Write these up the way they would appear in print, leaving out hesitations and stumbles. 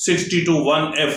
62-1F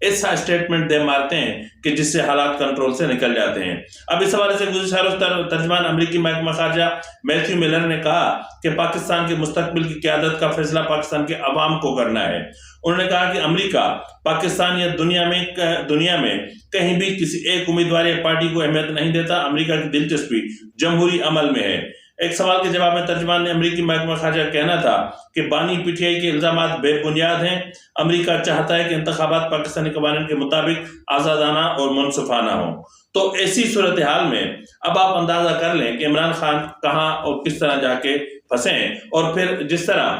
ایسا statement دے مارتے ہیں کہ جس سے حالات کنٹرول سے نکل جاتے ہیں۔ اب اس حوالے سے گزشتہ روز ترجمان امریکی محکمہ خارجہ میتھیو ملر نے کہا کہ پاکستان کے مستقبل کی قیادت کا فیصلہ پاکستان کے عوام کو کرنا ہے۔ انہوں نے کہا کہ امریکہ، پاکستان یا دنیا میں کہیں بھی کسی ایک امیدوار یا پارٹی کو اہمیت نہیں دیتا۔ امریکہ کی دلچسپی جمہوری عمل میں ہے۔ ایک سوال کے جواب میں ترجمان نے امریکی محکمہ خارجہ کہنا تھا کہ بانی پی ٹی آئی کے الزامات بے بنیاد ہیں۔ امریکہ چاہتا ہے کہ انتخابات پاکستانی قوانین کے مطابق آزادانہ اور منصفانہ ہوں۔ تو ایسی صورتحال میں اب آپ اندازہ کر لیں کہ عمران خان کہاں اور کس طرح جا کے پھنسے ہیں، اور پھر جس طرح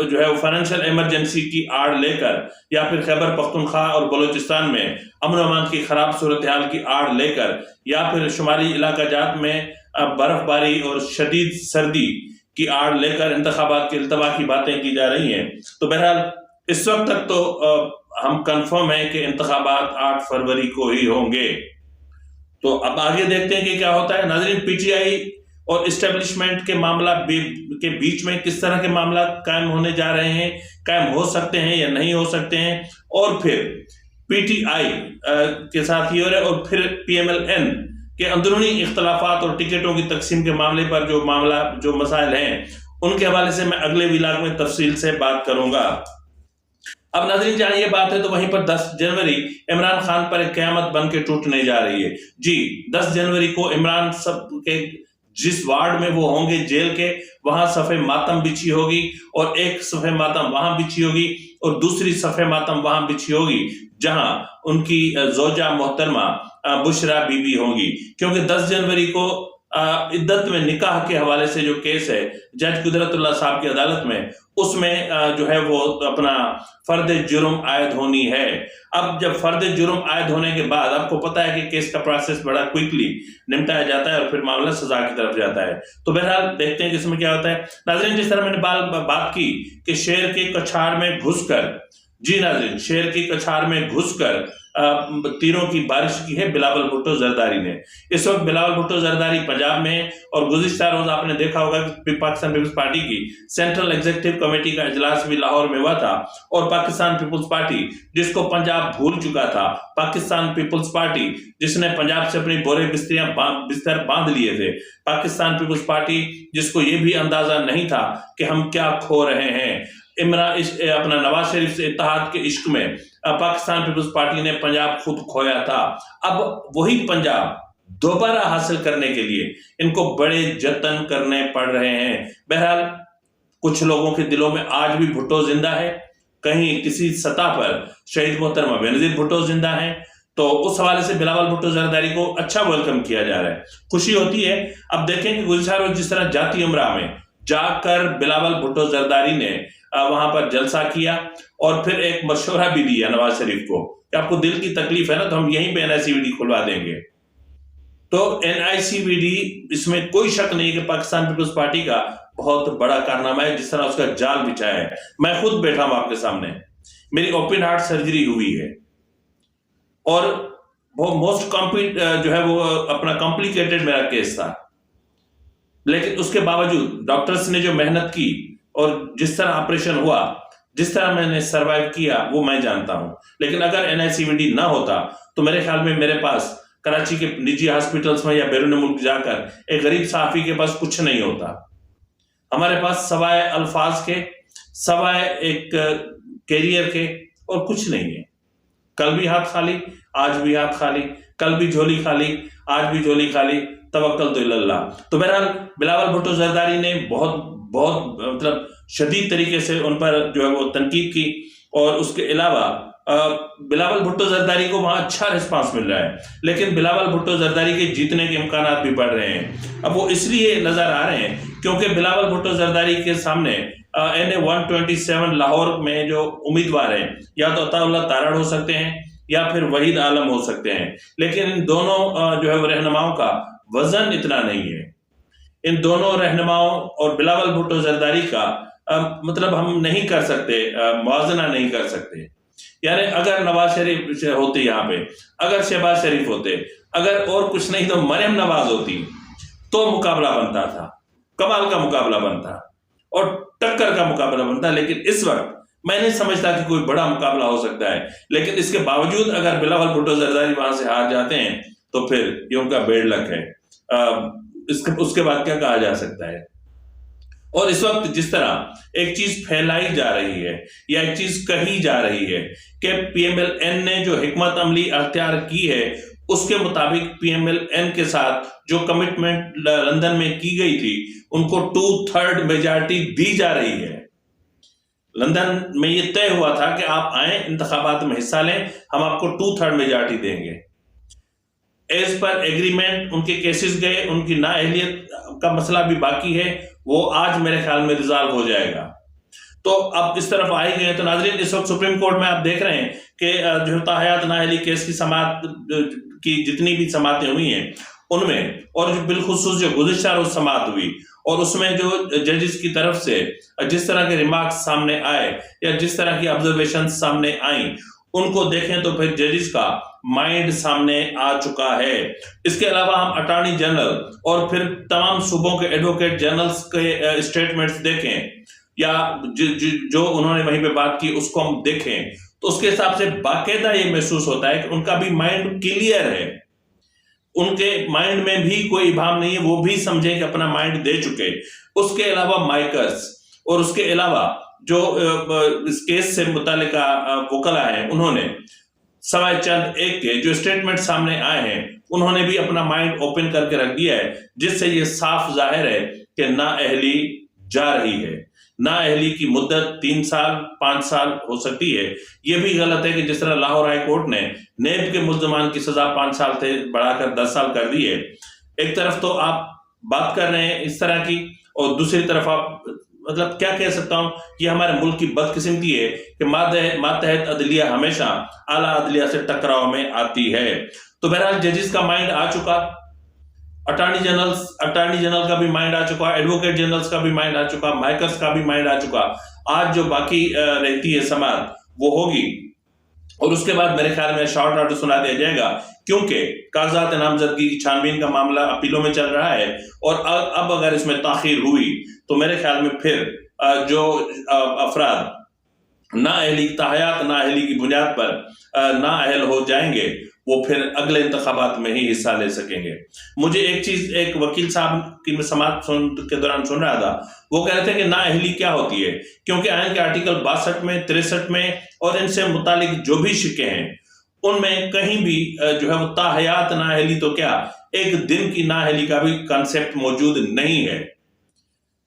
جو ہے فائنینشیل ایمرجنسی کی آڑ لے کر یا پھر خیبر پختونخوا اور بلوچستان میں امن و امان کی خراب صورتحال کی آڑ لے کر یا پھر شمالی علاقہ جات میں برف باری اور شدید سردی کی آڑ لے کر انتخابات کے التوا کی باتیں کی جا رہی ہیں۔ تو بہرحال اس وقت تک تو ہم کنفرم ہیں کہ انتخابات 8 فروری کو ہی ہوں گے۔ تو اب آگے دیکھتے ہیں کہ کیا ہوتا ہے۔ ناظرین، پی ٹی آئی اور اسٹیبلشمنٹ کے معاملہ کے بیچ میں کس طرح کے معاملات قائم ہونے جا رہے ہیں، قائم ہو سکتے ہیں یا نہیں ہو سکتے ہیں، اور پھر پی ٹی آئی کے ساتھ یہ ہو رہا ہے، اور پھر پی ایم ایل این کے اندرونی اختلافات اور ٹکٹوں کی تقسیم کے معاملے پر جو مسائل ہیں ان کے حوالے سے میں اگلے ولاگ میں تفصیل سے بات کروں گا۔ اب ناظرین، جہاں یہ بات ہے تو وہیں پر 10 جنوری عمران خان پر ایک قیامت بن کے ٹوٹنے جا رہی ہے۔ جی، 10 جنوری کو عمران سب کے جس وارڈ میں وہ ہوں گے جیل کے، وہاں صفحہ ماتم بچھی ہوگی، اور ایک صفحہ ماتم وہاں بچھی ہوگی اور دوسری صفحہ ماتم وہاں بچھی ہوگی جہاں ان کی زوجہ محترمہ بشرا بی بی ہوں گی، کیونکہ 10 جنوری کو عدت میں نکاح کے حوالے سے جو کیس ہے جج قدرت اللہ صاحب کی عدالت میں، اس میں جو ہے وہ اپنا فرد جرم عائد ہونی ہے۔ اب جب فرد جرم عائد ہونے کے بعد آپ کو پتا ہے کہ کیس کا پروسیس بڑا کوئکلی نمٹایا جاتا ہے اور پھر معاملہ سزا کی طرف جاتا ہے۔ تو بہرحال دیکھتے ہیں کہ اس میں کیا ہوتا ہے۔ ناظرین، جس طرح میں نے بات کی کہ شیر کے کچھاڑ میں گھس کر، جی ناظرین، شیر کی کچھاڑ میں گھس کر تیروں کی بارش کی ہے بلاول بھٹو زرداری نے۔ اس وقت بلاول بھٹو زرداری پنجاب میں، اور گزشتہ روز آپ نے دیکھا ہوگا کہ پاکستان پیپلز پارٹی کی سینٹرل ایگزیکٹو کمیٹی کا اجلاس بھی لاہور میں ہوا تھا، اور پاکستان پیپلز پارٹی جس کو پنجاب بھول چکا تھا، پاکستان پیپلز پارٹی جس نے پنجاب سے اپنی بورے بستر باندھ لیے تھے، پاکستان پیپلز پارٹی جس کو یہ بھی اندازہ نہیں تھا کہ ہم کیا کھو رہے ہیں، اپنا نواز شریف سے اتحاد کے عشق میں پاکستان پیپلز پارٹی نے پنجاب خود کھویا تھا۔ اب وہی پنجاب دوبارہ حاصل کرنے کے لیے ان کو بڑے جتن کرنے پڑ رہے ہیں۔ بہرحال کچھ لوگوں کے دلوں میں آج بھی بھٹو زندہ ہے، کہیں کسی سطح پر شہید محترمہ بینظیر بھٹو زندہ ہیں، تو اس حوالے سے بلاول بھٹو زرداری کو اچھا ویلکم کیا جا رہا ہے، خوشی ہوتی ہے۔ اب دیکھیں کہ گزشتہ روز جس طرح جاتی امراء میں جا کر بلاول بھٹو زرداری نے وہاں پر جلسہ کیا، اور پھر ایک مشورہ بھی دیا نواز شریف کو کہ آپ کو دل کی تکلیف ہے نا، تو ہم یہیں پہ NICVD کھلوا دیں گے۔ تو NICVD، اس میں کوئی شک نہیں کہ پاکستان پیپلز پارٹی کا بہت بڑا کارنامہ ہے، جس طرح اس کا جال بچھایا ہے۔ میں خود بیٹھا ہوں آپ کے سامنے، میری اوپن ہارٹ سرجری ہوئی ہے، اور وہ موسٹ جو ہے وہ اپنا کمپلیکیٹڈ میرا کیس تھا، لیکن اس کے باوجود ڈاکٹرز نے جو محنت کی اور جس طرح آپریشن ہوا، جس طرح میں نے سروائیو کیا، وہ میں جانتا ہوں۔ لیکن اگر NICVD نہ ہوتا تو میرے خیال میں میرے پاس کراچی کے نجی ہاسپٹلز میں یا بیرون ملک جا کر ایک غریب صحافی کے پاس کچھ نہیں ہوتا۔ ہمارے پاس سوائے الفاظ کے، سوائے ایک کیریئر کے، اور کچھ نہیں ہے۔ کل بھی ہاتھ خالی، آج بھی ہاتھ خالی، کل بھی جھولی خالی، آج بھی جھولی خالی، توکل تو اللہ۔ تو بہرحال بلاول بھٹو زرداری نے بہت مطلب شدید طریقے سے ان پر جو ہے وہ تنقید کی، اور اس کے علاوہ بلاول بھٹو زرداری کو وہاں اچھا رسپانس مل رہا ہے، لیکن بلاول بھٹو زرداری کے جیتنے کے امکانات بھی بڑھ رہے ہیں۔ اب وہ اس لیے نظر آ رہے ہیں کیونکہ بلاول بھٹو زرداری کے سامنے NA 127 لاہور میں جو امیدوار ہیں، یا تو عطا اللہ تارڑ ہو سکتے ہیں یا پھر وحید عالم ہو سکتے ہیں، لیکن ان دونوں جو ہے وہ رہنماؤں کا وزن اتنا نہیں ہے۔ ان دونوں رہنماؤں اور بلاول بھٹو زرداری کا مطلب ہم نہیں کر سکتے، موازنہ نہیں کر سکتے۔ یعنی اگر نواز شریف ہوتے یہاں پہ، اگر شہباز شریف ہوتے، اگر اور کچھ نہیں تو مریم نواز ہوتی، تو مقابلہ بنتا تھا، کمال کا مقابلہ بنتا اور ٹکر کا مقابلہ بنتا۔ لیکن اس وقت میں نہیں سمجھتا کہ کوئی بڑا مقابلہ ہو سکتا ہے، لیکن اس کے باوجود اگر بلاول بھٹو زرداری وہاں سے ہار جاتے ہیں تو پھر یہ ان کا بیڈ لک ہے، اس کے بعد کیا کہا جا سکتا ہے۔ اور اس وقت جس طرح ایک چیز پھیلائی جا رہی ہے یا ایک چیز کہی جا رہی ہے کہ پی ایم ایل این نے جو حکمت عملی اختیار کی ہے اس کے مطابق پی ایم ایل این کے ساتھ جو کمٹمنٹ لندن میں کی گئی تھی ان کو 2/3 میجارٹی دی جا رہی ہے۔ لندن میں یہ طے ہوا تھا کہ آپ آئیں، انتخابات میں حصہ لیں، ہم آپ کو 2/3 میجارٹی دیں گے۔ ایز پر ایگریمنٹ ان کے کیسز گئے، ان کی نااہلیت کا مسئلہ بھی باقی ہے، وہ آج میرے خیال میں ریزالو ہو جائے گا۔ تو اب اس طرف آئی گئے تو ناظرین اس وقت سپریم کورٹ میں آپ دیکھ رہے ہیں کہ جو تاحیات نااہلی کیس کی سماعت کی جتنی بھی سماعتیں ہوئی ہیں ان میں، اور جو بالخصوص جو گزشتہ روز سماعت ہوئی اور اس میں جو ججز کی طرف سے جس طرح کے ریمارکس سامنے آئے یا جس طرح کی آبزرویشن سامنے آئیں ان کو دیکھیں تو پھر ججز کا مائنڈ سامنے آ چکا ہے۔ اس کے علاوہ ہم اٹارنی جنرل اور پھر تمام صوبوں کے ایڈوکیٹ جنرلز کے اسٹیٹمنٹس دیکھیں یا جو انہوں نے وہیں پہ بات کی اس کو ہم دیکھیں تو اس کے حساب سے باقاعدہ یہ محسوس ہوتا ہے کہ ان کا بھی مائنڈ کلیئر ہے، ان کے مائنڈ میں بھی کوئی ابہام نہیں ہے، وہ بھی سمجھیں کہ اپنا مائنڈ دے چکے۔ اس کے علاوہ مائکرز اور اس کے علاوہ جو اس کیس سے متعلقہ وکلا ہیں انہوں نے سوائے چند ایک کے جو اسٹیٹمنٹ سامنے آئے ہیں انہوں نے بھی اپنا مائنڈ اوپن کر کے رکھ دیا ہے، جس سے یہ صاف ظاہر ہے کہ نااہلی جا رہی ہے۔ نااہلی کی مدت 3 سال 5 سال ہو سکتی ہے۔ یہ بھی غلط ہے کہ جس طرح لاہور ہائی کورٹ نے نیب کے ملزمان کی سزا 5 سال سے بڑھا کر 10 سال کر دی ہے۔ ایک طرف تو آپ بات کر رہے ہیں اس طرح کی اور دوسری طرف آپ مطلب کیا کہہ سکتا ہوں، یہ ہمارے ملک کی بدقسمتی ہے کہ ماتحت عدلیہ ہمیشہ اعلیٰ عدلیہ سے ٹکراؤ میں آتی ہے۔ تو بہرحال ججز کا مائنڈ آ چکا، اٹارنی جنرل کا بھی مائنڈ آ چکا، ایڈوکیٹ جنرلز کا بھی مائنڈ آ چکا، مائکرز کا بھی مائنڈ آ چکا۔ آج جو باقی رہتی ہے سماعت وہ ہوگی اور اس کے بعد میرے خیال میں شارٹ آرڈر سنا دیا جائے گا، کیونکہ کاغذات نامزدگی کی چھانبین کا معاملہ اپیلوں میں چل رہا ہے اور اب اگر اس میں تاخیر ہوئی تو میرے خیال میں پھر جو افراد نااہلی تاحیات نااہلی کی بنیاد پر نااہل ہو جائیں گے وہ پھر اگلے انتخابات میں ہی حصہ لے سکیں گے۔ مجھے ایک چیز ایک وکیل صاحب کی میں سماعت کے دوران سن رہا تھا، وہ کہہ رہے تھے کہ نااہلی کیا ہوتی ہے، کیونکہ آئین کے آرٹیکل 62 میں 63 میں اور ان سے متعلق جو بھی شکے ہیں ان میں کہیں بھی جو ہے وہ تاحیات نااہلی تو کیا ایک دن کی نااہلی کا بھی کنسپٹ موجود نہیں ہے،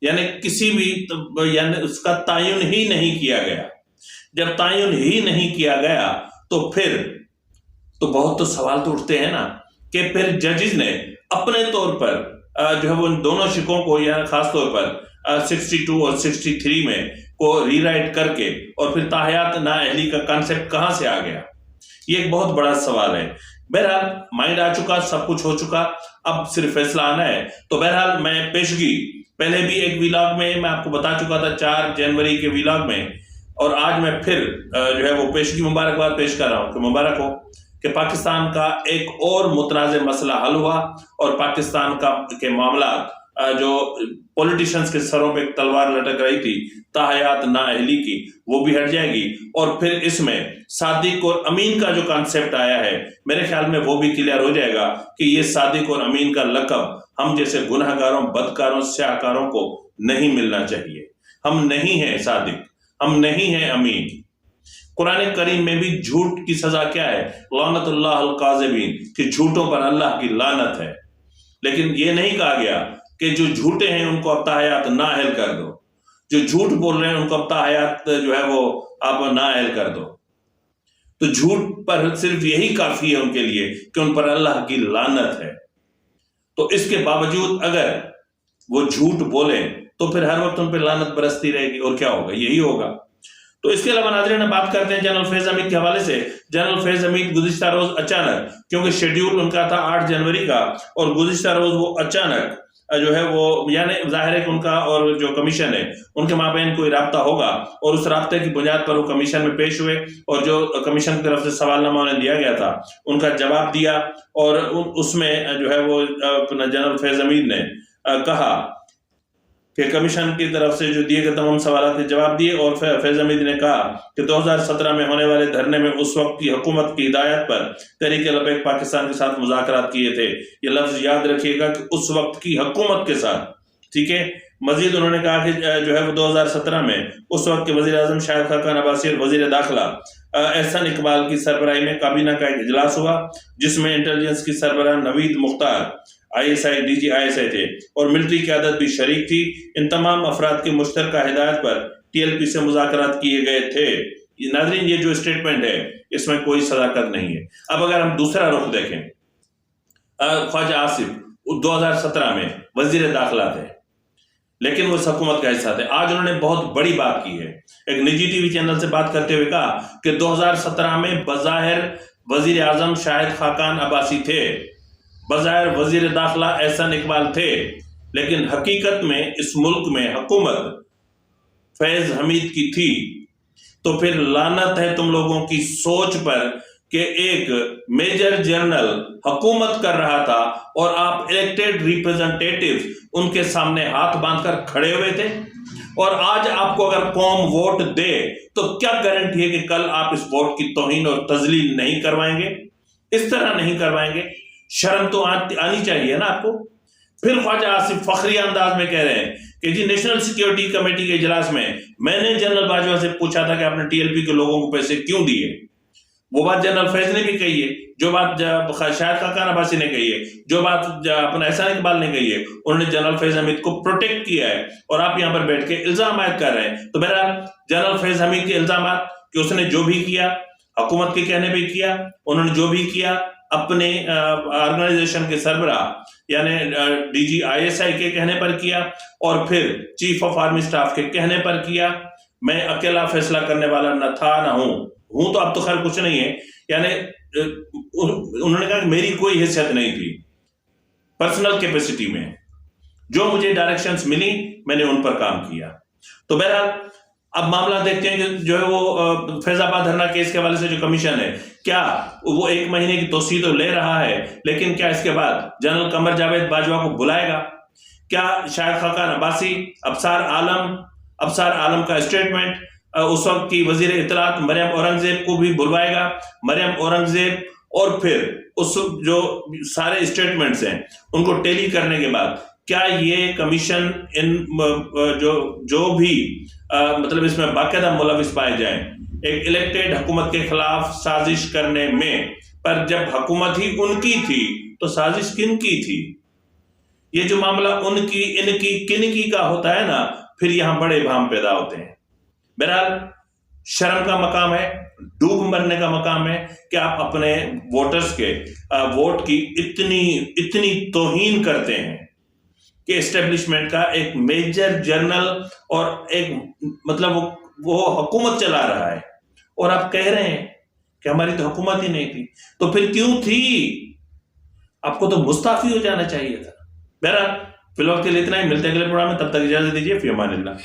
یعنی کسی بھی یعنی اس کا تعین ہی نہیں کیا گیا۔ جب تعین ہی نہیں کیا گیا تو پھر تو بہت تو سوال تو اٹھتے ہیں نا کہ پھر ججز نے اپنے طور پر جو ہے وہ ان دونوں شکوں کو یا خاص طور پر 62 اور 63 میں کو ری رائٹ کر کے اور پھر تاحیات نااہلی کا کنسپٹ کہاں سے آ گیا، یہ ایک بہت بڑا سوال ہے۔ بہرحال مائنڈ آ چکا، سب کچھ ہو چکا، اب صرف فیصلہ آنا ہے۔ تو بہرحال میں پیشگی پہلے بھی ایک ویلاگ میں میں آپ کو بتا چکا تھا 4 جنوری کے ویلاگ میں، اور آج میں پھر جو ہے وہ پیشگی مبارکباد پیش کر رہا ہوں کہ مبارک ہو کہ پاکستان کا ایک اور متنازع مسئلہ حل ہوا اور پاکستان کے معاملات جو پولیٹیشنز کے سروں پہ تلوار لٹک رہی تھی تاحیات نااہلی کی وہ بھی ہٹ جائے گی، اور پھر اس میں صادق اور امین کا جو کانسیپٹ آیا ہے میرے خیال میں وہ بھی کلیئر ہو جائے گا کہ یہ صادق اور امین کا لقب ہم جیسے گناہ گاروں، بدکاروں، سیاہکاروں کو نہیں ملنا چاہیے۔ ہم نہیں ہیں صادق، ہم نہیں ہیں امین۔ قرآن کریم میں بھی جھوٹ کی سزا کیا ہے؟ لعنت اللہ القاذبین، کہ جھوٹوں پر اللہ کی لعنت ہے، لیکن یہ نہیں کہا گیا کہ جو جھوٹے ہیں ان کو اب تاحیات نااہل کر دو، جو جھوٹ بول رہے ہیں ان کو اب تاحیات جو ہے وہ آپ نااہل کر دو۔ تو جھوٹ پر صرف یہی کافی ہے ان کے لیے کہ ان پر اللہ کی لعنت ہے۔ تو اس کے باوجود اگر وہ جھوٹ بولیں تو پھر ہر وقت ان پہ لعنت برستی رہے گی، اور کیا ہوگا؟ یہی ہوگا۔ تو اس کے علاوہ ناظرین بات کرتے ہیں جنرل فیض حمید کے حوالے سے۔ جنرل فیض حمید گزشتہ روز اچانک، کیونکہ شیڈیول ان کا تھا 8 جنوری کا، اور گزشتہ روز وہ اچانک جو ہے وہ یعنی ظاہر ہے کہ ان کا اور جو کمیشن ہے ان کے مابین کوئی رابطہ ہوگا، اور اس رابطے کی بنیاد پر وہ کمیشن میں پیش ہوئے اور جو کمیشن کی طرف سے سوال نامہ انہیں دیا گیا تھا ان کا جواب دیا، اور اس میں جو ہے وہ اپنا جنرل فیض حمید نے کہا کہ کمیشن کی طرف سے جو دیے گئے تمام سوالات کے جواب دیے، اور فیض حمید نے کہا کہ 2017 میں ہونے والے دھرنے میں اس وقت کی حکومت کی ہدایت پر تحریک لبیک پاکستان کے ساتھ مذاکرات کیے تھے۔ یہ لفظ یاد رکھیے گا کہ اس وقت کی حکومت کے ساتھ، ٹھیک ہے۔ مزید انہوں نے کہا کہ جو ہے وہ 2017 میں اس وقت کے وزیر اعظم شاہد خاقان عباسی اور وزیر داخلہ احسن اقبال کی سربراہی میں کابینہ کا ایک اجلاس ہوا، جس میں انٹیلیجنس کی سربراہ نوید مختار ISI DG ISI تھے اور ملٹری قیادت بھی شریک تھی۔ ان تمام افراد کی مشترکہ ہدایت پر TLP سے مذاکرات کیے گئے تھے۔ ناظرین، یہ جو اسٹیٹمنٹ ہے اس میں کوئی صداقت نہیں ہے۔ اب اگر ہم دوسرا رخ دیکھیں، خواجہ آصف 2017 میں وزیر داخلہ تھے، لیکن وہ اس حکومت کا حصہ تھے۔ آج انہوں نے بہت بڑی بات کی ہے، ایک نجی ٹی وی چینل سے بات کرتے ہوئے کہا کہ 2017 میں بظاہر وزیر اعظم شاہد خاقان عباسی تھے، بظاہر وزیر داخلہ احسن اقبال تھے، لیکن حقیقت میں اس ملک میں حکومت فیض حمید کی تھی۔ تو پھر لعنت ہے تم لوگوں کی سوچ پر کہ ایک میجر جنرل حکومت کر رہا تھا اور آپ الیکٹڈ ریپرزنٹیٹیوز ان کے سامنے ہاتھ باندھ کر کھڑے ہوئے تھے، اور آج آپ کو اگر قوم ووٹ دے تو کیا گارنٹی ہے کہ کل آپ اس ووٹ کی توہین اور تذلیل نہیں کروائیں گے؟ اس طرح نہیں کروائیں گے؟ شرم تو آنی چاہیے نا آپ کو۔ پھر خواجہ آصف فخری انداز میں کہہ رہے ہیں کہ جی نیشنل سیکیورٹی کمیٹی کے اجلاس میں نے جنرل باجوہ سے پوچھا تھا کہ آپ نے TLP کے لوگوں کو پیسے کیوں دیے۔ وہ بات جنرل فیض نے بھی کہی ہے، جو بات شاہد خاقان عباسی نے کہی ہے، جو بات اپنا احسان اقبال نے کہی ہے، انہوں نے جنرل فیض حمید کو پروٹیکٹ کیا ہے، اور آپ یہاں پر بیٹھ کے الزام عائد کر رہے ہیں۔ تو بہرحال جنرل فیض حمید کے الزامات کہ اس نے جو بھی کیا حکومت کے کہنے پہ کیا، انہوں نے جو بھی کیا اپنے آرگنائزیشن کے سربراہ یعنی DG ISI کے کہنے پر کیا، اور پھر چیف آف آرمی سٹاف کے کہنے پر کیا۔ میں اکیلا فیصلہ کرنے والا نہ تھا نہ ہوں تو اب تو خیر کچھ نہیں ہے، یعنی انہوں نے کہا کہ میری کوئی حیثیت نہیں تھی، پرسنل کیپیسٹی میں جو مجھے ڈائریکشنز ملی میں نے ان پر کام کیا۔ تو بہرحال اب معاملہ دیکھتے ہیں کہ جو ہے وہ فیض آباد دھرنا کیس کے حوالے سے جو کمیشن ہے، کیا وہ 1 مہینے کی توسیع تو لے رہا ہے، لیکن کیا اس کے بعد جنرل قمر جاوید باجوہ کو بلائے گا؟ کیا شاہد خاقان عباسی، ابصار عالم کا اسٹیٹمنٹ، اس وقت کی وزیر اطلاعات مریم اورنگزیب کو بھی بلوائے گا؟ مریم اورنگزیب اور پھر اس جو سارے اسٹیٹمنٹس ہیں ان کو ٹیلی کرنے کے بعد کیا یہ کمیشن ان جو بھی مطلب اس میں باقاعدہ ملوث پائے جائیں ایک الیکٹڈ حکومت کے خلاف سازش کرنے میں، پر جب حکومت ہی ان کی تھی تو سازش کن کی تھی؟ یہ جو معاملہ ان کی ان کی کن کی کا ہوتا ہے نا، پھر یہاں بڑے ابہام پیدا ہوتے ہیں۔ بہرحال شرم کا مقام ہے، ڈوب مرنے کا مقام ہے کہ آپ اپنے ووٹرز کے ووٹ کی اتنی توہین کرتے ہیں کہ اسٹیبلشمنٹ کا ایک میجر جنرل اور ایک مطلب وہ حکومت چلا رہا ہے، اور آپ کہہ رہے ہیں کہ ہماری تو حکومت ہی نہیں تھی، تو پھر کیوں تھی؟ آپ کو تو مستعفی ہو جانا چاہیے تھا۔ بہرحال فی الوقت کے لیے اتنا ہی، ملتے ہیں اگلے پروگرام میں، تب تک اجازت دیجیے، فی امان اللہ۔